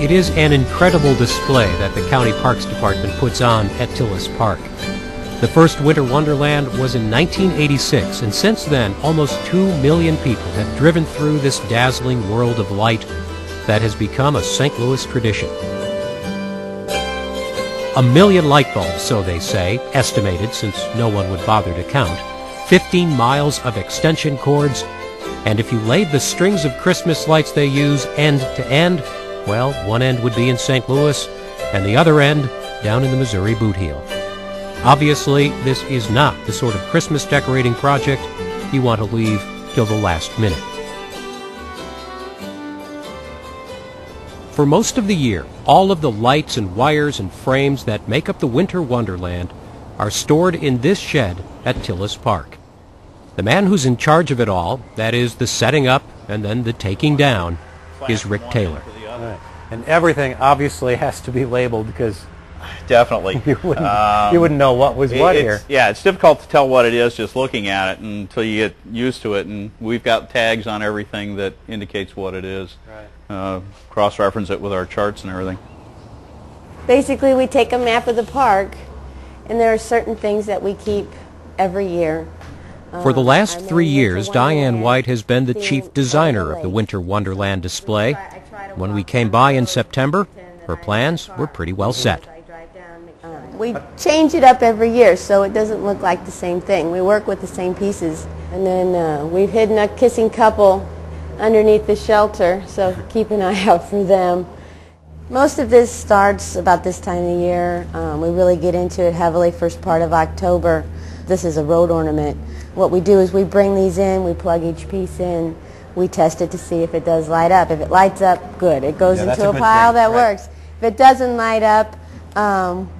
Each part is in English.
It is an incredible display that the County Parks Department puts on at Tillis Park. The first Winter Wonderland was in 1986, and since then, almost 2 million people have driven through this dazzling world of light that has become a St. Louis tradition. 1 million light bulbs, so they say, estimated since no one would bother to count, 15 miles of extension cords, and if you laid the strings of Christmas lights they use end to end, well, one end would be in St. Louis, and the other end down in the Missouri boot heel. Obviously, this is not the sort of Christmas decorating project you want to leave till the last minute. For most of the year, all of the lights and wires and frames that make up the Winter Wonderland are stored in this shed at Tillis Park. The man who's in charge of it all, that is the setting up and then the taking down, is Rick Taylor. Right. And everything obviously has to be labeled because definitely you wouldn't know what was what here. Yeah, it's difficult to tell what it is just looking at it until you get used to it, and we've got tags on everything that indicates what it is. Right. Cross-reference it with our charts and everything. Basically, we take a map of the park, and there are certain things that we keep every year. For the last 3 years, Diane White has been the chief designer of the Winter Wonderland display. When we came by in September, her plans were pretty well set. We change it up every year so it doesn't look like the same thing. We work with the same pieces. And then we've hidden a kissing couple underneath the shelter, so keep an eye out for them. Most of this starts about this time of the year. We really get into it heavily first part of October. This is a road ornament. What we do is we bring these in, we plug each piece in, we test it to see if it does light up. If it lights up, good. It goes into a pile that works. If it doesn't light up,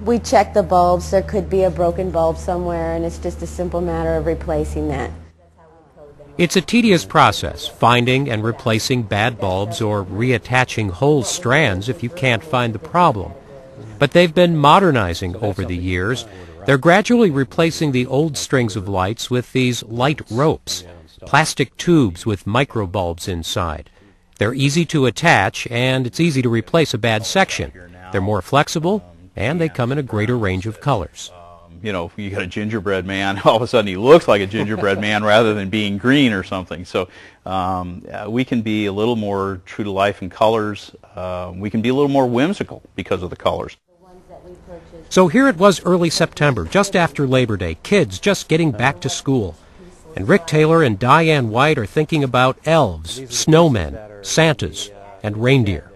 we check the bulbs. There could be a broken bulb somewhere, and it's just a simple matter of replacing that. It's a tedious process, finding and replacing bad bulbs or reattaching whole strands if you can't find the problem. But they've been modernizing over the years. They're gradually replacing the old strings of lights with these light ropes, plastic tubes with microbulbs inside. They're easy to attach, and it's easy to replace a bad section. They're more flexible, and they come in a greater range of colors. You know, you got a gingerbread man, all of a sudden he looks like a gingerbread man rather than being green or something. So we can be a little more true to life in colors. We can be a little more whimsical because of the colors. So here it was early September, just after Labor Day, kids just getting back to school. And Rick Taylor and Diane White are thinking about elves, snowmen, Santas, and reindeer.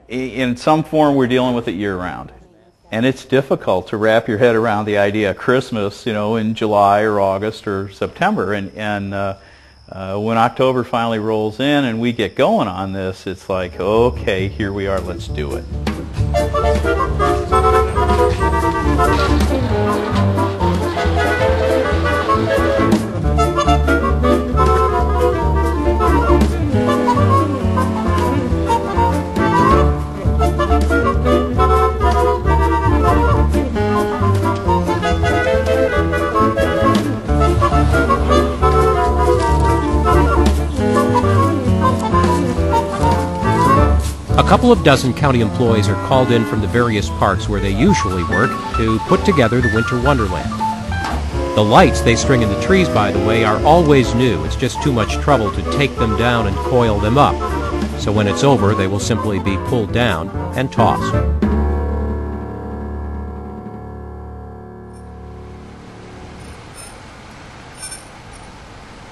In some form, we're dealing with it year-round. And it's difficult to wrap your head around the idea of Christmas, you know, in July or August or September. And when October finally rolls in and we get going on this, it's like, okay, here we are, let's do it. A couple of dozen county employees are called in from the various parks where they usually work to put together the Winter Wonderland. The lights they string in the trees, by the way, are always new. It's just too much trouble to take them down and coil them up. So when it's over, they will simply be pulled down and tossed.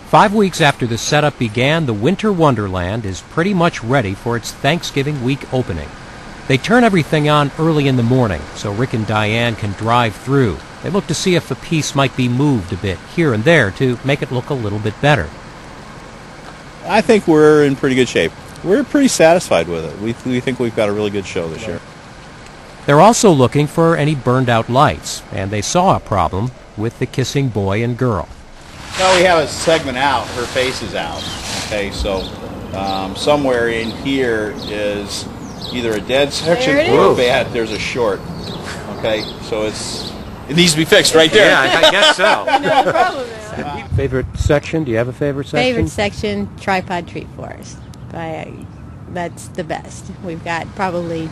Five weeks after the setup began, the Winter Wonderland is pretty much ready for its Thanksgiving week opening. They turn everything on early in the morning so Rick and Diane can drive through. They look to see if a piece might be moved a bit here and there to make it look a little bit better. I think we're in pretty good shape. We're pretty satisfied with it. We think we've got a really good show this year. They're also looking for any burned out lights, and they saw a problem with the kissing boy and girl. No, we have a segment out. Her face is out. Okay, so somewhere in here is either a dead section or bad. There's a short. Okay, so it needs to be fixed right there. Yeah, I guess so. No problem there. Favorite section? Do you have a favorite section? Favorite section, Tripod Tree Forest by that's the best. We've got probably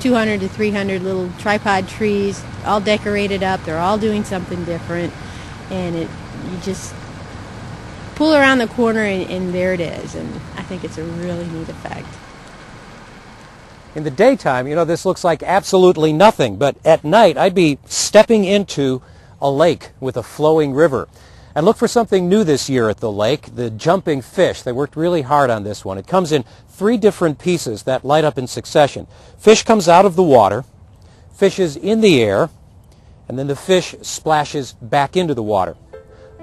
200 to 300 little tripod trees, all decorated up. They're all doing something different, and you just pull around the corner and there it is, and I think it's a really neat effect. In the daytime, you know, this looks like absolutely nothing, but at night I'd be stepping into a lake with a flowing river. And look for something new this year at the lake, the jumping fish. They worked really hard on this one. It comes in 3 different pieces that light up in succession. Fish comes out of the water, fish is in the air, and then the fish splashes back into the water.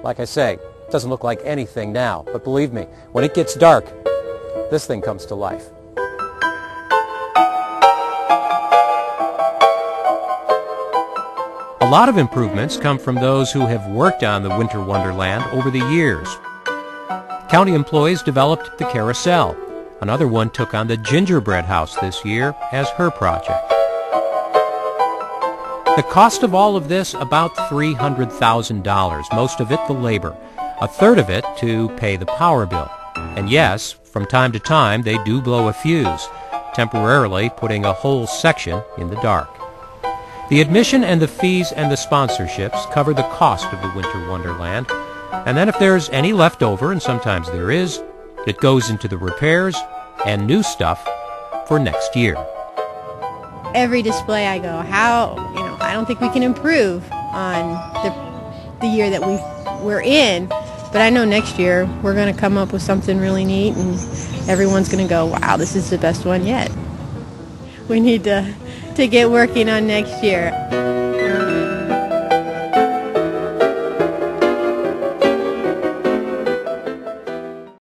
Like I say, it doesn't look like anything now, but believe me, when it gets dark, this thing comes to life. A lot of improvements come from those who have worked on the Winter Wonderland over the years. County employees developed the carousel. Another one took on the gingerbread house this year as her project. The cost of all of this, about $300,000, most of it the labor, a third of it to pay the power bill. And yes, from time to time they do blow a fuse, temporarily putting a whole section in the dark. The admission and the fees and the sponsorships cover the cost of the Winter Wonderland, and then if there's any left over, and sometimes there is, it goes into the repairs and new stuff for next year. Every display I go, I don't think we can improve on the year that we're in, but I know next year we're going to come up with something really neat, and everyone's going to go, wow, this is the best one yet. We need to get working on next year.